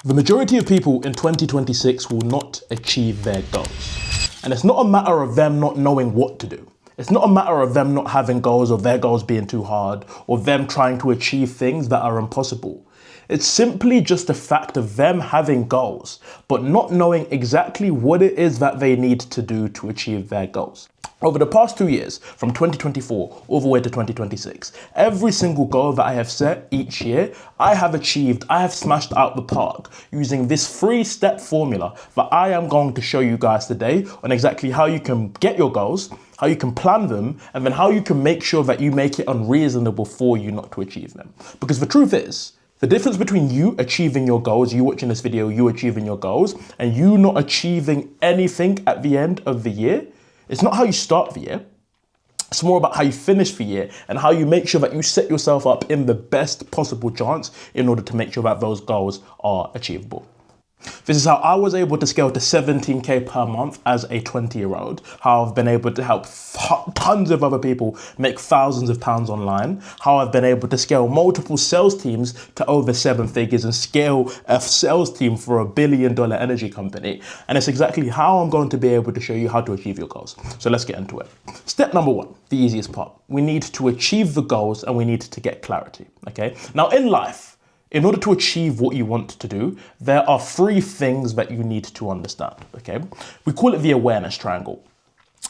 The majority of people in 2026 will not achieve their goals. And it's not a matter of them not knowing what to do. It's not a matter of them not having goals or their goals being too hard or them trying to achieve things that are impossible. It's simply just a fact of them having goals, but not knowing exactly what it is that they need to do to achieve their goals. Over the past 2 years, from 2024 all the way to 2026, every single goal that I have set each year, I have achieved, I have smashed out the park using this 3-step formula that I am going to show you guys today on exactly how you can get your goals, how you can plan them, and then how you can make sure that you make it unreasonable for you not to achieve them. Because the truth is, the difference between you achieving your goals, you watching this video, you achieving your goals, and you not achieving anything at the end of the year, it's not how you start the year. It's more about how you finish the year and how you make sure that you set yourself up in the best possible chance in order to make sure that those goals are achievable. This is how I was able to scale to 17K per month as a 20-year-old, how I've been able to help tons of other people make thousands of pounds online, how I've been able to scale multiple sales teams to over 7 figures and scale a sales team for $1 billion energy company. And it's exactly how I'm going to be able to show you how to achieve your goals. So let's get into it. Step number 1, the easiest part. We need to achieve the goals and we need to get clarity, okay? Now in life, in order to achieve what you want to do, there are 3 things that you need to understand, okay? We call it the awareness triangle.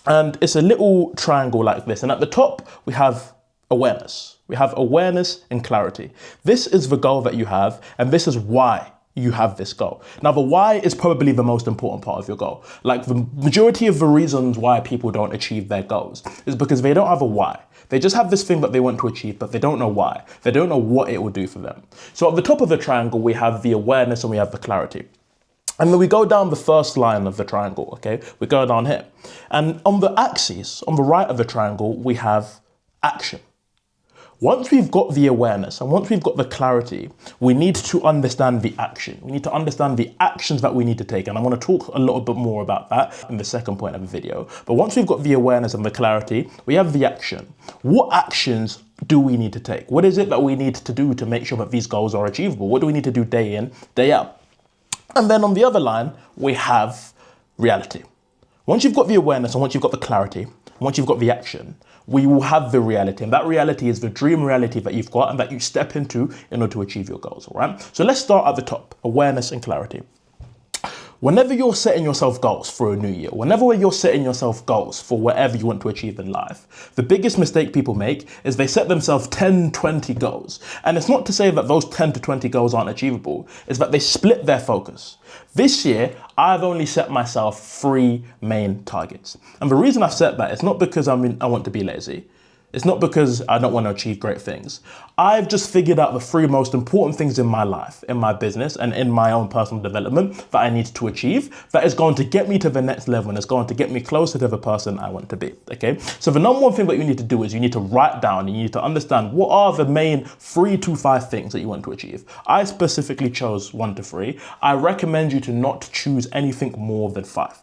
And it's a little triangle like this. And at the top, we have awareness. We have awareness and clarity. This is the goal that you have, and this is why you have this goal. Now, the why is probably the most important part of your goal. Like the majority of the reasons why people don't achieve their goals is because they don't have a why. They just have this thing that they want to achieve, but they don't know why. They don't know what it will do for them. So at the top of the triangle, we have the awareness and we have the clarity. And then we go down the first line of the triangle, okay? We go down here. And on the axis, on the right of the triangle, we have action. Once we've got the awareness and once we've got the clarity, we need to understand the action. We need to understand the actions that we need to take. And I want to talk a little bit more about that in the second point of the video. But once we've got the awareness and the clarity, we have the action. What actions do we need to take? What is it that we need to do to make sure that these goals are achievable? What do we need to do day in, day out? And then on the other line, we have reality. Once you've got the awareness and once you've got the clarity, and once you've got the action, we will have the reality. And that reality is the dream reality that you've got and that you step into in order to achieve your goals, all right? So let's start at the top, awareness and clarity. Whenever you're setting yourself goals for a new year, whenever you're setting yourself goals for whatever you want to achieve in life, the biggest mistake people make is they set themselves 10, 20 goals. And it's not to say that those 10 to 20 goals aren't achievable, it's that they split their focus. This year, I've only set myself 3 main targets. And the reason I've set that is not because I want to be lazy. It's not because I don't want to achieve great things. I've just figured out the 3 most important things in my life, in my business, and in my own personal development that I need to achieve that is going to get me to the next level and is going to get me closer to the person I want to be, okay? So the number 1 thing that you need to do is you need to write down, you need to understand what are the main 3 to 5 things that you want to achieve. I specifically chose 1 to 3. I recommend you to not choose anything more than 5.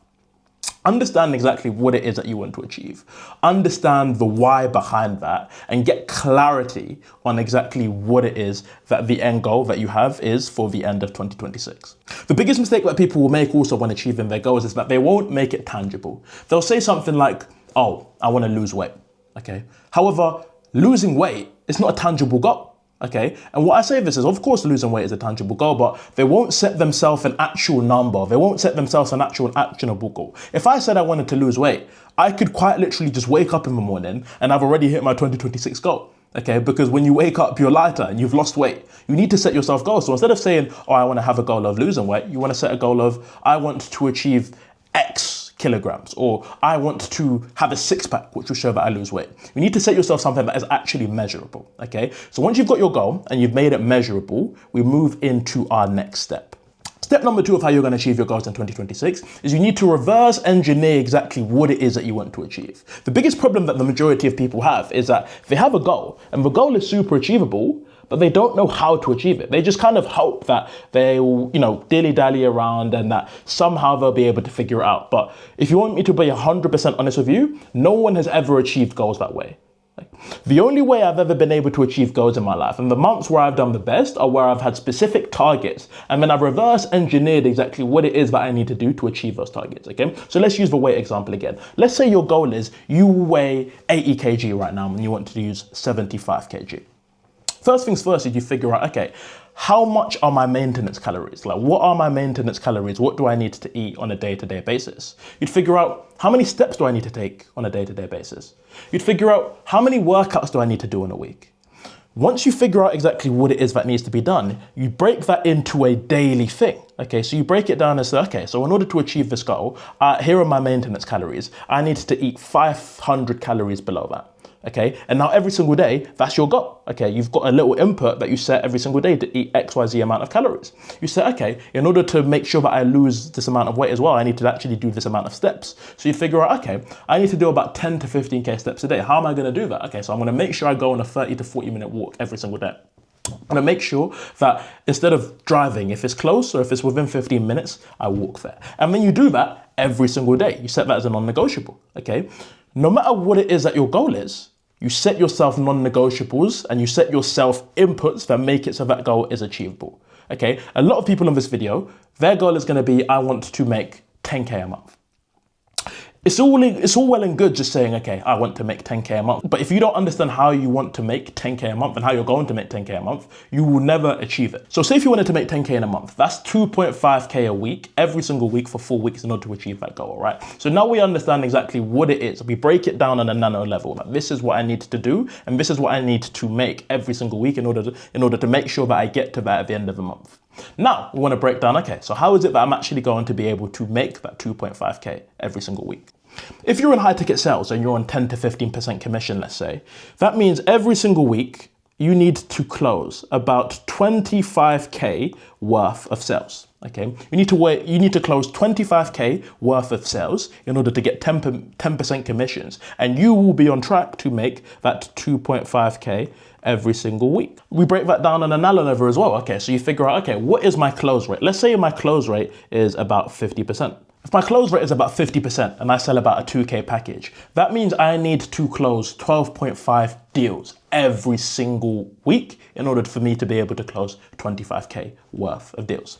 Understand exactly what it is that you want to achieve. Understand the why behind that and get clarity on exactly what it is that the end goal that you have is for the end of 2026. The biggest mistake that people will make also when achieving their goals is that they won't make it tangible. They'll say something like, oh, I want to lose weight, okay? However, losing weight is not a tangible goal. Okay, and what I say this is, of course, losing weight is a tangible goal, but they won't set themselves an actual number. They won't set themselves an actual actionable goal. If I said I wanted to lose weight, I could quite literally just wake up in the morning and I've already hit my 2026 goal. Okay, because when you wake up, you're lighter and you've lost weight. You need to set yourself goals. So instead of saying, oh, I want to have a goal of losing weight, you want to set a goal of, I want to achieve X kilograms, or I want to have a 6-pack, which will show that I lose weight. You need to set yourself something that is actually measurable, okay? So once you've got your goal and you've made it measurable, we move into our next step. Step number 2 of how you're going to achieve your goals in 2026 is you need to reverse engineer exactly what it is that you want to achieve. The biggest problem that the majority of people have is that they have a goal and the goal is super achievable, but they don't know how to achieve it. They just kind of hope that they'll, dilly-dally around and that somehow they'll be able to figure it out. But if you want me to be 100% honest with you, no one has ever achieved goals that way. Like, The only way I've ever been able to achieve goals in my life, and the months where I've done the best, are where I've had specific targets, and then I've reverse engineered exactly what it is that I need to do to achieve those targets, okay? So let's use the weight example again. Let's say your goal is you weigh 80 kg right now and you want to use 75 kg. First things first is you figure out, okay, how much are my maintenance calories? Like, what are my maintenance calories? What do I need to eat on a day-to-day basis? You'd figure out how many steps do I need to take on a day-to-day basis? You'd figure out how many workouts do I need to do in a week? Once you figure out exactly what it is that needs to be done, you break that into a daily thing. Okay, so you break it down and say, okay, so in order to achieve this goal, here are my maintenance calories. I need to eat 500 calories below that. Okay, and now every single day, that's your goal. Okay, you've got a little input that you set every single day to eat XYZ amount of calories. You say, okay, in order to make sure that I lose this amount of weight as well, I need to actually do this amount of steps. So you figure out, okay, I need to do about 10 to 15K steps a day. How am I gonna do that? Okay, so I'm gonna make sure I go on a 30 to 40 minute walk every single day. I'm gonna make sure that instead of driving, if it's close or if it's within 15 minutes, I walk there. And then you do that every single day. You set that as a non-negotiable, okay? No matter what it is that your goal is, you set yourself non-negotiables and you set yourself inputs that make it so that goal is achievable, okay? A lot of people in this video, their goal is gonna be, I want to make 10K a month. It's all well and good just saying, okay, I want to make 10K a month. But if you don't understand how you want to make 10K a month and how you're going to make 10K a month, you will never achieve it. So say if you wanted to make 10K in a month, that's 2.5K a week, every single week for 4 weeks in order to achieve that goal, right? So now we understand exactly what it is. We break it down on a nano level. That this is what I need to do, and this is what I need to make every single week in order to make sure that I get to that at the end of the month. Now, we want to break down, okay, so how is it that I'm actually going to be able to make that 2.5K every single week? If you're in high ticket sales and you're on 10 to 15% commission, let's say, that means every single week you need to close about 25K worth of sales. Okay, you need to close 25K worth of sales in order to get 10% commissions, and you will be on track to make that 2.5K every single week. We break that down on a nano level as well. Okay, so you figure out, okay, what is my close rate? Let's say my close rate is about 50%. If my close rate is about 50% and I sell about a 2K package, that means I need to close 12.5 deals every single week in order for me to be able to close 25K worth of deals.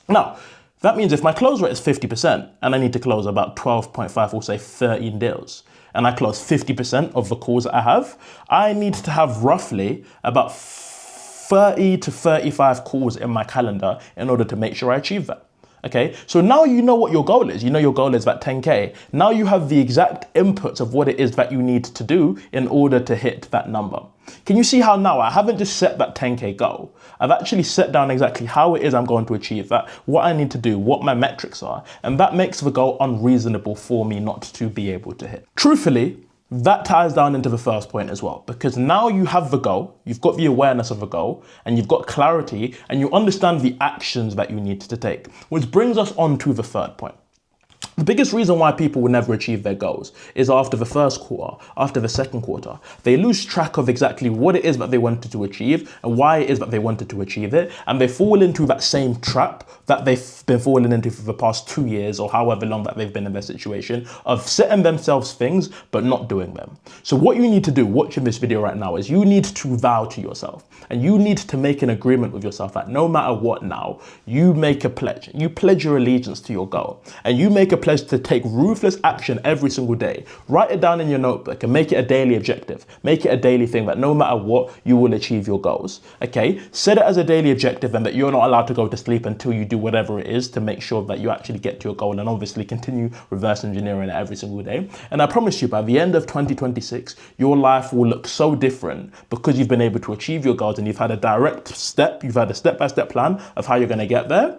Now, that means if my close rate is 50% and I need to close about 12.5 or say 13 deals, and I close 50% of the calls that I have, I need to have roughly about 30 to 35 calls in my calendar in order to make sure I achieve that. Okay, so now you know what your goal is. You know your goal is that 10K. Now you have the exact inputs of what it is that you need to do in order to hit that number. Can you see how now I haven't just set that 10K goal? I've actually set down exactly how it is I'm going to achieve that, what I need to do, what my metrics are, and that makes the goal unreasonable for me not to be able to hit. Truthfully, that ties down into the first point as well, because now you have the goal, you've got the awareness of the goal, and you've got clarity, and you understand the actions that you need to take, which brings us on to the third point. The biggest reason why people will never achieve their goals is after the first quarter, after the second quarter, they lose track of exactly what it is that they wanted to achieve and why it is that they wanted to achieve it. And they fall into that same trap that they've been falling into for the past 2 years or however long that they've been in their situation of setting themselves things, but not doing them. So what you need to do watching this video right now is you need to vow to yourself and you need to make an agreement with yourself that no matter what now, you make a pledge. You pledge your allegiance to your goal and you make a pledge to take ruthless action every single day. Write it down in your notebook and make it a daily objective. Make it a daily thing that no matter what, you will achieve your goals. Okay? Set it as a daily objective and that you're not allowed to go to sleep until you do whatever it is to make sure that you actually get to your goal, and obviously continue reverse engineering it every single day. And I promise you, by the end of 2026, your life will look so different because you've been able to achieve your goals and you've had a direct step, you've had a step-by-step plan of how you're going to get there,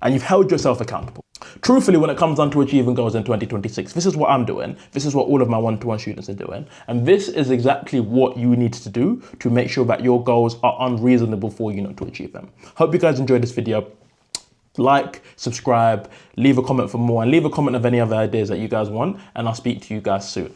and you've held yourself accountable. Truthfully, when it comes down to achieving goals in 2026, this is what I'm doing. This is what all of my one-to-one students are doing. And this is exactly what you need to do to make sure that your goals are unreasonable for you not to achieve them. Hope you guys enjoyed this video. Like, subscribe, leave a comment for more, and leave a comment of any other ideas that you guys want. And I'll speak to you guys soon.